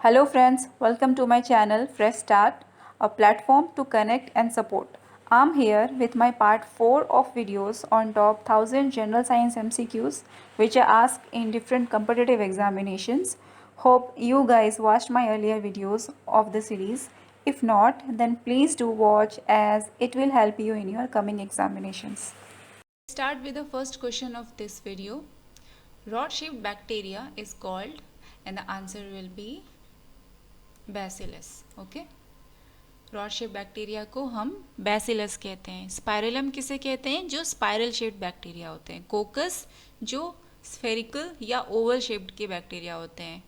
Hello friends, welcome to my channel Fresh Start, a platform to connect and support. I'm here with my part 4 of videos on top 1000 general science MCQs which are asked in different competitive examinations. Hope you guys watched my earlier videos of the series. If not, then please do watch as it will help you in your coming examinations. Start with the first question of this video. Rod-shaped bacteria is called, and the answer will be bacillus. Okay, rod shape bacteria को हम bacillus कहते हैं. Spirillum किसे कहते हैं? जो spiral shaped bacteria होते हैं. कोकस जो स्फेरिकल या ओवल शेप्ड के बैक्टीरिया होते हैं.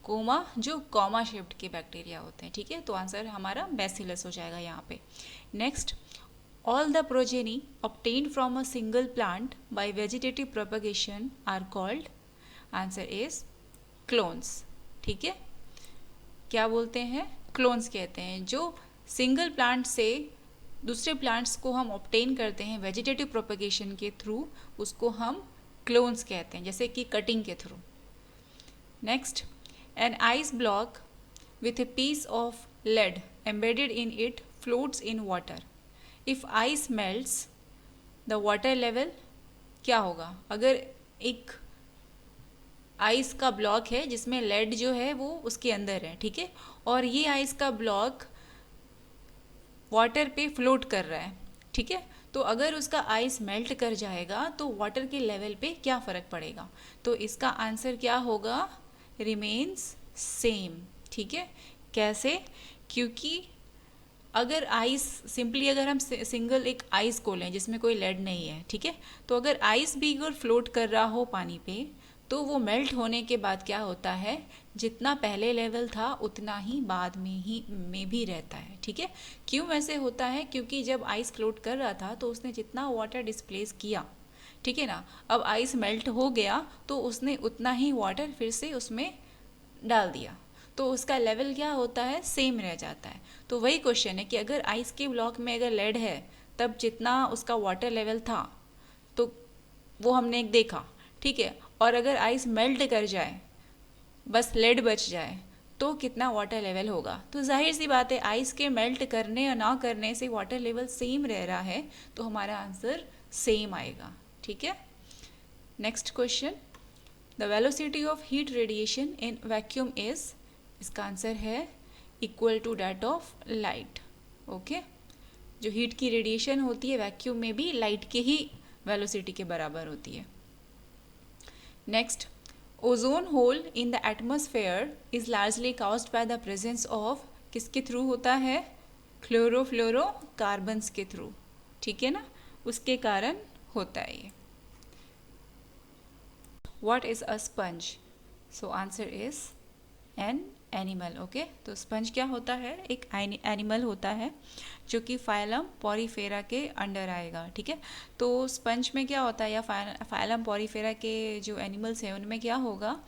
कोमा जो कॉमा शेप्ड के बैक्टीरिया होते हैं. ठीक है, तो आंसर हमारा बैसिलस हो जाएगा यहाँ पे. Next, all the progeny obtained from a single plant by vegetative propagation are called. Answer is clones. ठीक है, क्या बोलते हैं? क्लोन्स कहते हैं. जो सिंगल प्लांट से दूसरे प्लांट्स को हम ऑब्टेन करते हैं वेजिटेटिव प्रोपगेशन के थ्रू, उसको हम क्लोन्स कहते हैं, जैसे कि कटिंग के through. Next, an ice block with a piece of lead embedded in it floats in water. If ice melts the water level क्या होगा? अगर एक आइस का ब्लॉक है जिसमें लेड जो है वो उसके अंदर है, ठीक है, और ये आइस का ब्लॉक वाटर पे फ्लोट कर रहा है, ठीक है, तो अगर उसका आइस मेल्ट कर जाएगा तो वाटर के लेवल पे क्या फ़र्क पड़ेगा? तो इसका आंसर क्या होगा? Remains same. ठीक है, कैसे? क्योंकि अगर आइस सिंपली अगर हम सिंगल एक आइस को लें जिसमें कोई लेड नहीं है, ठीक है, तो अगर आइस भी अगर फ्लोट कर रहा हो पानी पे, तो वो मेल्ट होने के बाद क्या होता है? जितना पहले लेवल था उतना ही बाद में भी रहता है. ठीक है, क्यों ऐसे होता है? क्योंकि जब आइस फ्लोट कर रहा था तो उसने जितना वाटर डिस्प्लेस किया, ठीक है ना, अब आइस मेल्ट हो गया तो उसने उतना ही वाटर फिर से उसमें डाल दिया, तो उसका लेवल क्या होता है? सेम रह जाता है. तो वही क्वेश्चन है कि अगर आइस के ब्लॉक में अगर लेड है तब जितना उसका वाटर लेवल था तो वो हमने एक देखा, ठीक है, और अगर आइस मेल्ट कर जाए, बस लेड बच जाए, तो कितना वाटर लेवल होगा? तो जाहिर सी बात है आइस के मेल्ट करने या ना करने से वाटर लेवल सेम रह रहा है, तो हमारा आंसर सेम आएगा. ठीक है, next question, the velocity of heat radiation in vacuum is. इसका आंसर है equal to that of light. Okay, जो हीट की रेडिएशन होती है वैक्यूम में भी लाइट के ही वेलोसिटी के बराबर होती है. Next, ozone hole in the atmosphere is largely caused by the presence of. किसके थ्रू होता है? क्लोरोफ्लोरोकार्बन्स के थ्रू. ठीक है ना, उसके कारण होता है ये. What is a sponge? So answer is an animal. Okay, तो स्पंज क्या होता है? एक एनिमल होता है जो कि फाइलम पॉरीफेरा के अंडर आएगा. ठीक है, तो स्पंज में क्या होता है, या फाइलम पॉरीफेरा के जो एनिमल्स हैं उनमें क्या होगा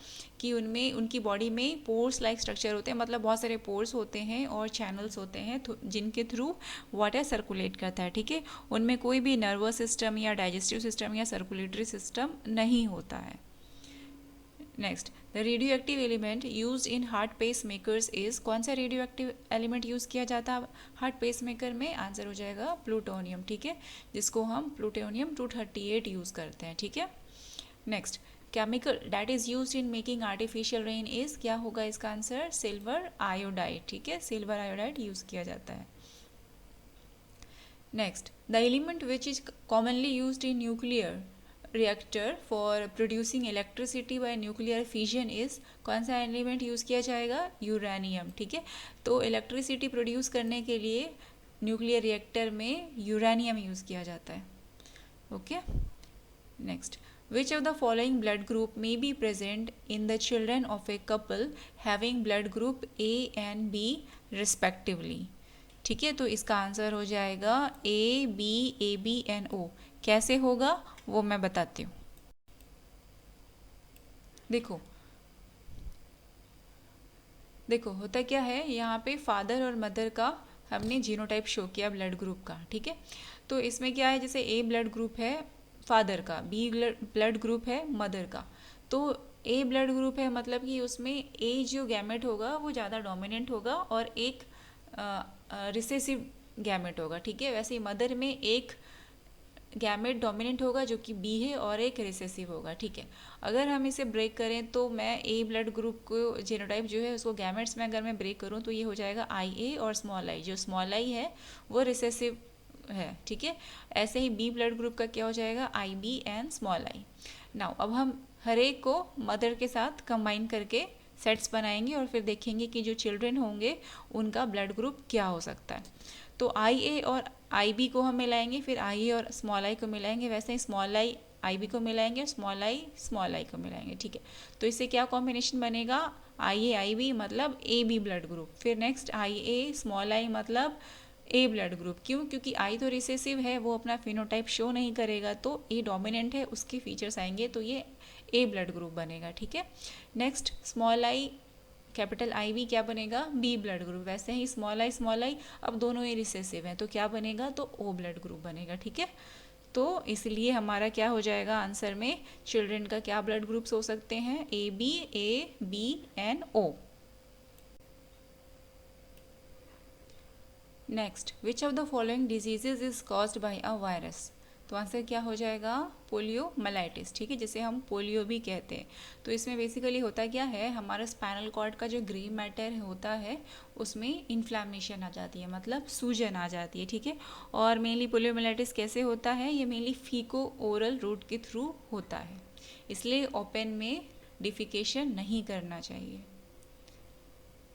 कि उनमें उनकी बॉडी में पोर्स लाइक स्ट्रक्चर होते हैं, मतलब बहुत सारे पोर्स होते हैं और चैनल्स होते हैं जिनके थ्रू वाटर सर्कुलेट करता है. ठीक है, उनमें कोई भी नर्वस सिस्टम या डाइजेस्टिव सिस्टम या सर्कुलेटरी सिस्टम नहीं होता है. Next, the radioactive element use in heart pacemakers is. कौन सा रेडियो एक्टिव एलिमेंट यूज़ किया जाता है हार्ट पेस मेकर में? आंसर हो जाएगा प्लूटोनियम. ठीक है, जिसको हम प्लूटोनियम 238 यूज़ करते हैं. ठीक है, next, chemical that is use in making artificial rain is. क्या होगा इसका आंसर? Silver iodide. ठीक है, सिल्वर आयोडाइड यूज़ किया जाता है. Next, the element which is commonly use in nuclear reactor for producing electricity bye nuclear fission is. कौन सा एलिमेंट यूज़ किया जाएगा? यूरेनियम. ठीक है, तो इलेक्ट्रिसिटी प्रोड्यूस करने के लिए न्यूक्लियर रिएक्टर में यूरेनियम यूज़ किया जाता है. Okay, next, which of the following blood group may be present in the children of a couple having blood group A and B respectively. ठीक है, तो इसका आंसर हो जाएगा ए बी एन ओ. कैसे होगा वो मैं बताती हूँ. देखो देखो होता क्या है, यहाँ पे फादर और मदर का हमने जीनोटाइप शो किया ब्लड ग्रुप का. ठीक है, तो इसमें क्या है, जैसे ए ब्लड ग्रुप है फादर का, बी ब्लड ग्रुप है मदर का, तो ए ब्लड ग्रुप है मतलब कि उसमें ए जो गैमेट होगा वो ज़्यादा डोमिनेंट होगा और एक रिसेसिव गैमेट होगा, ठीक है। वैसे ही मदर में एक गैमेट डोमिनेंट होगा जो कि बी है और एक रिसेसिव होगा, ठीक है। अगर हम इसे ब्रेक करें तो मैं ए ब्लड ग्रुप को जीनोटाइप जो है उसको गैमेट्स में अगर मैं ब्रेक करूं तो ये हो जाएगा आई ए और स्मॉल आई। जो स्मॉल आई है वो रिसेसिव है, ठीक है। ऐसे ही बी ब्लड ग्रुप का क्या हो जाएगा, I B and small I. Now अब हम हर एक को मदर के साथ कंबाइन करके सेट्स बनाएंगे और फिर देखेंगे कि जो चिल्ड्रन होंगे उनका ब्लड ग्रुप क्या हो सकता है। तो आई ए और आई बी को हम मिलाएंगे, फिर आई ए और स्मॉल आई को मिलाएंगे, वैसे ही स्मॉल आई बी को मिलाएंगे और स्मॉल आई को मिलाएंगे, ठीक है। तो इससे क्या कॉम्बिनेशन बनेगा, आई ए आई बी मतलब ए बी ब्लड ग्रुप। फिर next I A small I मतलब ए ब्लड ग्रुप। क्यों, क्योंकि आई तो रिसेसिव है, वो अपना फिनोटाइप शो नहीं करेगा, तो ए डोमिनेंट है, उसके फीचर्स आएंगे तो ये ए ब्लड ग्रुप बनेगा, ठीक है। Next small I capital I B क्या बनेगा, बी ब्लड ग्रुप। वैसे ही स्मॉल आई अब दोनों ही रिसेसिव हैं तो क्या बनेगा, तो ओ ब्लड ग्रुप बनेगा, ठीक है। तो इसलिए हमारा क्या हो जाएगा आंसर में, चिल्ड्रन का क्या ब्लड ग्रुप्स हो सकते हैं, A B and O. Next, which of the following diseases is caused by a virus. तो आंसर क्या हो जाएगा, पोलियोमाइलाइटिस, ठीक है, जिसे हम पोलियो भी कहते हैं। तो इसमें बेसिकली होता क्या है, हमारा स्पाइनल कॉर्ड का जो ग्रे मैटर होता है उसमें इन्फ्लामेशन आ जाती है, मतलब सूजन आ जाती है, ठीक है। और मेनली पोलियोमाइलाइटिस कैसे होता है, ये मेनली फीको ओरल रूट के थ्रू होता है, इसलिए ओपन में डिफिकेशन नहीं करना चाहिए।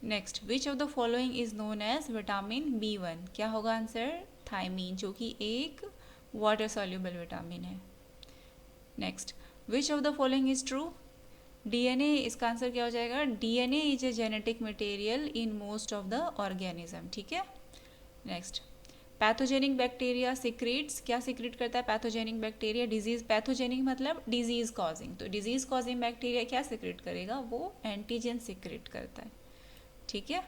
Next, which of the following is known as vitamin B1। क्या होगा आंसर, थायमीन, जो कि एक वाटर सॉल्युबल विटामिन है। Next, which of the following is true, DNA, इसका आंसर क्या हो जाएगा, DNA is a genetic material in most of the organism, ठीक है। नेक्स्ट, पैथोजेनिक बैक्टीरिया सिक्रीट्स, क्या सिक्रीट करता है पैथोजेनिक बैक्टीरिया, डिजीज, पैथोजेनिक मतलब डिजीज कॉजिंग, तो डिजीज कॉजिंग बैक्टीरिया क्या सिक्रीट करेगा, वो एंटीजन सिक्रीट करता है, ठीक है,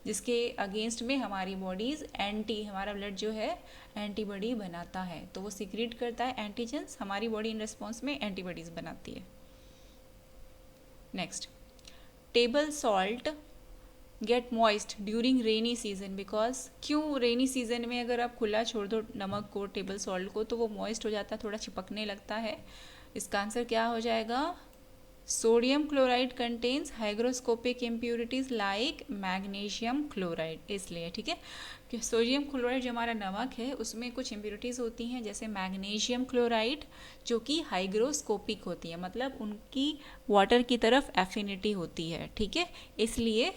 जिसके अगेंस्ट में हमारी बॉडीज हमारा ब्लड जो है एंटीबॉडी बनाता है, तो वो सिक्रीट करता है एंटीजेंस, हमारी बॉडी इन रिस्पॉन्स में एंटीबॉडीज बनाती है। Next, table salt get moist during rainy season because, क्यों रेनी सीजन में अगर आप खुला छोड़ दो नमक को, टेबल सॉल्ट को, तो वो मॉइस्ट हो जाता है, थोड़ा चिपकने लगता है। इसका आंसर क्या हो जाएगा, sodium chloride contains hygroscopic impurities like magnesium chloride, इसलिए, ठीक है, कि सोडियम क्लोराइड जो हमारा नमक है उसमें कुछ इम्प्यूरिटीज़ होती हैं जैसे मैग्नीशियम क्लोराइड जो कि हाइग्रोस्कोपिक होती है, मतलब उनकी वाटर की तरफ एफिनिटी होती है, ठीक है, इसलिए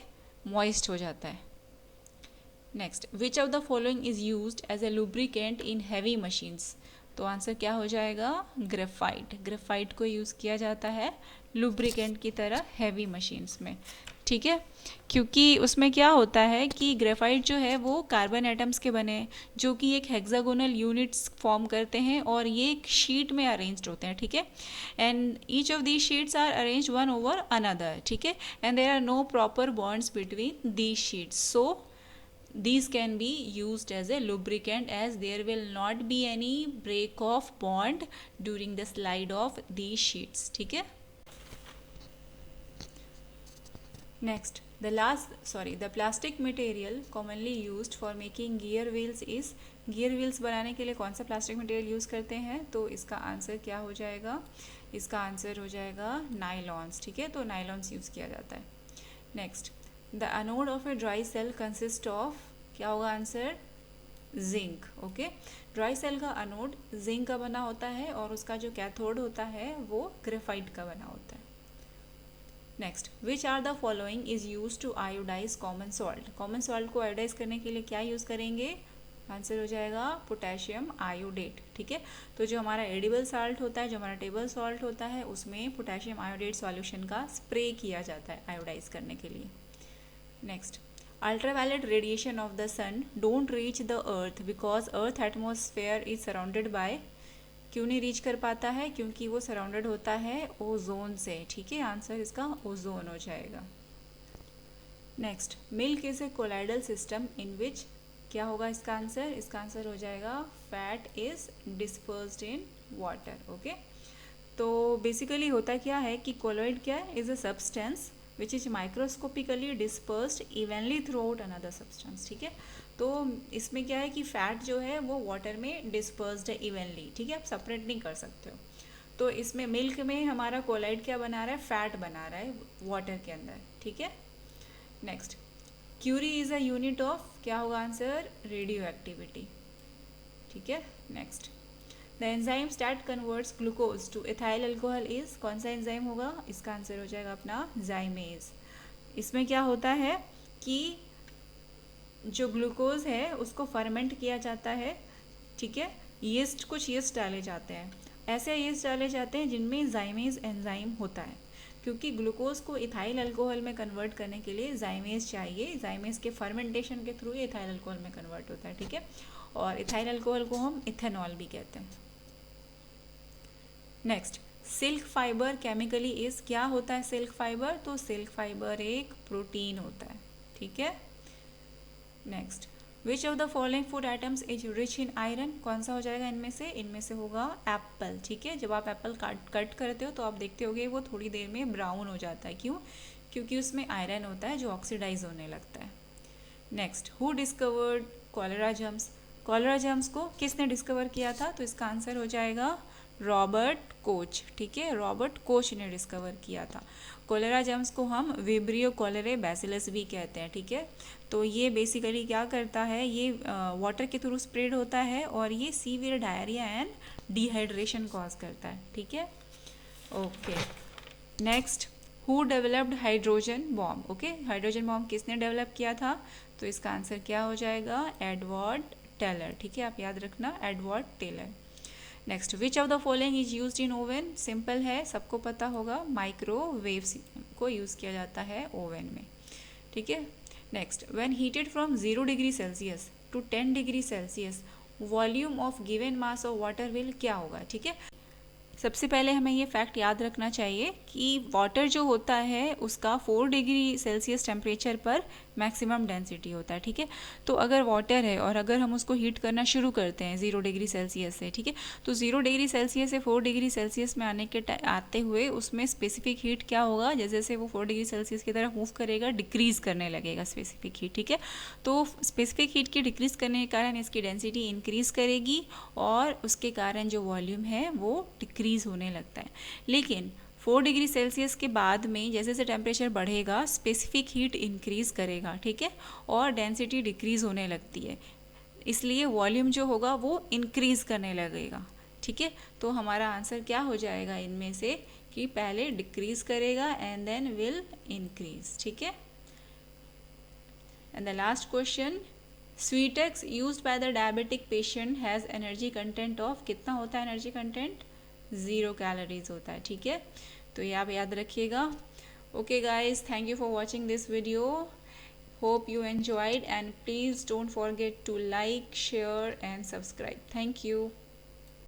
मॉइस्ट हो जाता है। Next, which of the following is used as a lubricant in heavy machines. तो आंसर क्या हो जाएगा, ग्रेफाइट, ग्रेफाइट को यूज़ किया जाता है लुब्रिकेंट की तरह हैवी मशीन्स में, ठीक है, क्योंकि उसमें क्या होता है कि ग्रेफाइट जो है वो कार्बन एटम्स के बने हैं जो कि एक हेक्सागोनल यूनिट्स फॉर्म करते हैं और ये एक शीट में अरेंज्ड होते हैं, ठीक है, and each of these sheets are arranged one over another, ठीक है, and there are no proper bonds between these sheets, so these can be used as a lubricant as there will not be any break of bond during the slide of these sheets, ठीक है। Next, the plastic material commonly used for making gear wheels is, gear wheels बनाने के लिए कौन सा plastic material use करते हैं, तो इसका आंसर क्या हो जाएगा, इसका आंसर हो जाएगा नाइलॉन्स, ठीक है, तो नाइलॉन्स यूज़ किया जाता है। Next, the anode of a dry cell consist of, क्या होगा answer, zinc, okay, dry cell का एनोड जिंक का बना होता है और उसका जो कैथोड होता है वो ग्रेफाइट का बना होता है। Next, which are the following is use to iodize common salt, common salt को आयोडाइज करने के लिए क्या यूज़ करेंगे, आंसर हो जाएगा पोटेशियम आयोडेट, ठीक है, तो जो हमारा एडिबल साल्ट होता है, जो हमारा टेबल सॉल्ट होता है उसमें पोटेशियम आयोडेट सॉल्यूशन का स्प्रे किया जाता है आयोडाइज करने के लिए। Next, ultraviolet radiation of the sun don't reach the earth because earth atmosphere is surrounded by, क्यों नहीं रीच कर पाता है, क्योंकि वो सराउंडेड होता है ओजोन से, ठीक है, आंसर इसका ओजोन हो जाएगा। Next, milk is a colloidal system in which, क्या होगा इसका आंसर, इसका आंसर हो जाएगा fat is dispersed in water, okay. तो बेसिकली होता क्या है कि कोलॉइड क्या है, is a substance which is microscopically dispersed evenly throughout another substance, ठीक है। तो इसमें क्या है कि फैट जो है वो वाटर में डिस्पर्स्ड है इवनली, ठीक है, आप सेपरेट नहीं कर सकते हो। तो इसमें मिल्क में हमारा कोलाइड क्या बना रहा है, फैट बना रहा है वाटर के अंदर, ठीक है। Next, curie is a unit of, क्या होगा आंसर, रेडियो एक्टिविटी, ठीक है। Next, the enzyme that converts glucose to ethyl alcohol is, कौन सा एंजाइम होगा, इसका आंसर हो जाएगा अपना जाइमेज। इसमें क्या होता है कि जो ग्लूकोज है उसको फर्मेंट किया जाता है, ठीक है। यीस्ट, कुछ यीस्ट डाले जाते हैं, ऐसे यीस्ट डाले जाते हैं जिनमें जाइमेज एंजाइम होता है, क्योंकि ग्लूकोज को इथाइल अल्कोहल में कन्वर्ट करने के लिए जाइमेज चाहिए। जाइमेज के फर्मेंटेशन के थ्रू इथाइल अल्कोहल में कन्वर्ट होता है, ठीक है। और इथाइल अल्कोहल को हम इथेनॉल भी कहते हैं। Next, silk fibre chemically is, क्या होता है सिल्क फाइबर, तो सिल्क फाइबर एक प्रोटीन होता है, ठीक है। Next, which of the following food items is rich in iron, कौन सा हो जाएगा इनमें से होगा एप्पल, ठीक है। जब आप एप्पल कट करते हो तो आप देखते होगे वो थोड़ी देर में ब्राउन हो जाता है, क्यों, क्योंकि उसमें आयरन होता है जो ऑक्सीडाइज होने लगता है। Next, who discovered cholera germs, cholera germs को किसने डिस्कवर किया था, तो इसका आंसर हो जाएगा रॉबर्ट कोच, ठीक है, रॉबर्ट कोच ने डिस्कवर किया था। कोलेरा जर्म्स को हम विब्रियो कोलेरे बैसिलस भी कहते हैं, ठीक है। तो ये बेसिकली क्या करता है, ये वाटर के थ्रू स्प्रेड होता है और ये severe diarrhoea and dehydration cause करता है, ठीक है। Okay, next, who developed hydrogen bomb, okay, hydrogen bomb किसने डेवलप किया था, तो इसका आंसर क्या हो जाएगा, एडवर्ड टेलर, ठीक है, आप याद रखना Edward Teller. Next, which of the following is used in oven, simple है, सबको पता होगा, माइक्रोवेव को यूज़ किया जाता है ओवन में, ठीक है। Next, when heated from 0 degree Celsius to 10 degree Celsius volume of given mass of water will, क्या होगा, ठीक है। सबसे पहले हमें ये फैक्ट याद रखना चाहिए कि वाटर जो होता है उसका 4 डिग्री सेल्सियस टेम्परेचर पर मैक्सिमम डेंसिटी होता है, ठीक है। तो अगर वाटर है और अगर हम उसको हीट करना शुरू करते हैं 0 डिग्री सेल्सियस से, ठीक है, तो 0 डिग्री सेल्सियस से 4 डिग्री सेल्सियस में आते हुए उसमें स्पेसिफिक हीट क्या होगा, जैसे जैसे वो 4 डिग्री सेल्सियस की तरफ मूव करेगा डिक्रीज़ करने लगेगा स्पेसिफिक हीट, ठीक है। तो स्पेसिफिक हीट की डिक्रीज़ करने के कारण इसकी डेंसिटी इंक्रीज़ करेगी और उसके कारण जो वॉल्यूम है वो डिक्रीज़ होने लगता है। लेकिन 4 डिग्री सेल्सियस के बाद में जैसे जैसे टेम्परेचर बढ़ेगा स्पेसिफिक हीट इंक्रीज़ करेगा, ठीक है, और डेंसिटी डिक्रीज़ होने लगती है, इसलिए वॉल्यूम जो होगा वो इंक्रीज़ करने लगेगा, ठीक है। तो हमारा आंसर क्या हो जाएगा इनमें से, कि पहले डिक्रीज़ करेगा एंड देन विल इंक्रीज़, ठीक है। And the last question, Sweetex used by the diabetic patient has energy content of, कितना होता है एनर्जी कंटेंट, 0 कैलोरीज होता है, ठीक है। तो ये आप याद रखिएगा। Okay guys, thank you for watching this video, hope you enjoyed and please don't forget to like, share and subscribe. Thank you.